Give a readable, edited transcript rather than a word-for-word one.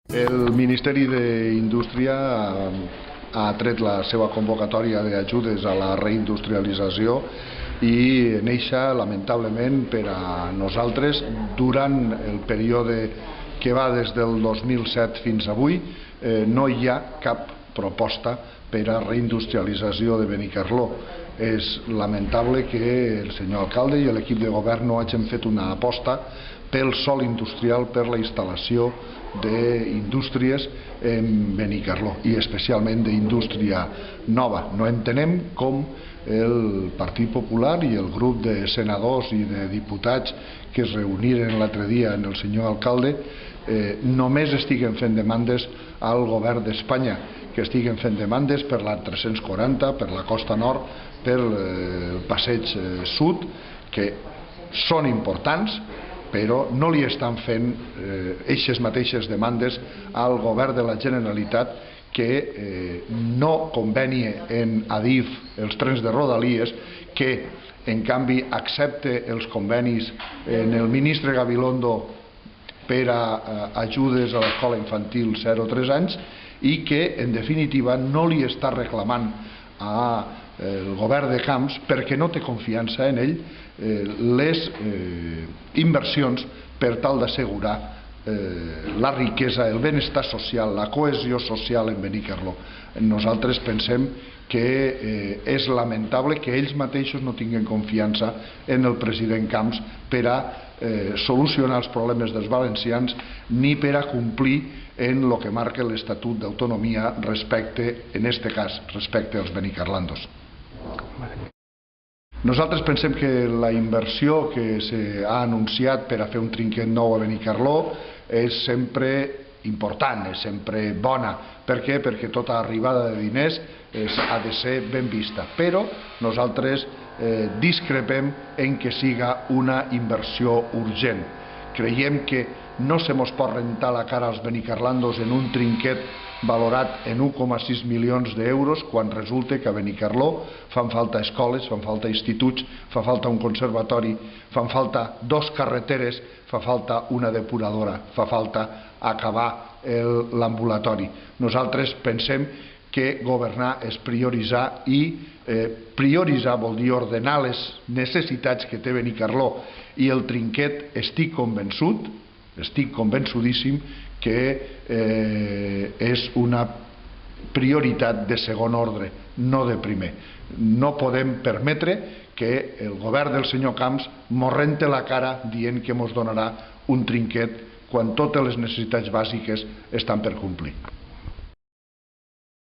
El Ministeri d'Indústria ha tret la seva convocatòria d'ajudes a la reindustrialització i neixa, lamentablement, per a nosaltres, durant el període que va des del 2007 fins avui, no hi ha cap proposta per a reindustrialització de Benicarló. És lamentable que el senyor alcalde i l'equip de govern no hagin fet una aposta pel sòl industrial, per la instal·lació d'indústries en Benicarló i especialment d'indústria nova. No entenem com el Partit Popular i el grup de senadors i de diputats que es reuniren l'altre dia amb el senyor alcalde només estiguen fent demandes al govern d'Espanya, que estiguen fent demandes per la 340, per la costa nord, per el passeig sud, que són importants, però no li estan fent aquestes mateixes demandes al govern de la Generalitat, que no convenia en Adif els trens de Rodalies, que en canvi accepta els convenis en el ministre Gabilondo per a ajudes a l'escola infantil 0-3 anys i que en definitiva no li està reclamant al govern de Camps, perquè no té confiança en ell, les inversions per tal d'assegurar la riquesa, el benestar social, la cohesió social en Benicarló. Nosaltres pensem que és lamentable que ells mateixos no tinguin confiança en el president Camps per a solucionar els problemes dels valencians ni per a complir en el que marca l'Estatut d'Autonomia respecte, en aquest cas, respecte als benicarlandos. Nosaltres pensem que la inversió que s'ha anunciat per a fer un trinquet nou a Benicarló és sempre important, és sempre bona. Per què? Perquè tota arribada de diners ha de ser ben vista. Però nosaltres discrepem en que siga una inversió urgent. Creiem que no se mos pot rentar la cara als benicarlandos en un trinquet valorat en 1,6 milions d'euros quan resulta que a Benicarló fan falta escoles, fan falta instituts, fa falta un conservatori, fan falta 2 carreteres, fa falta una depuradora, fa falta acabar l'ambulatori. Nosaltres pensem que governar és prioritzar i prioritzar vol dir ordenar les necessitats que té Benicarló i el trinquet estic convençudíssim que és una prioritat de segon ordre, no de primer. No podem permetre que el govern del senyor Camps mos rente la cara dient que mos donarà un trinquet quan totes les necessitats bàsiques estan per complir.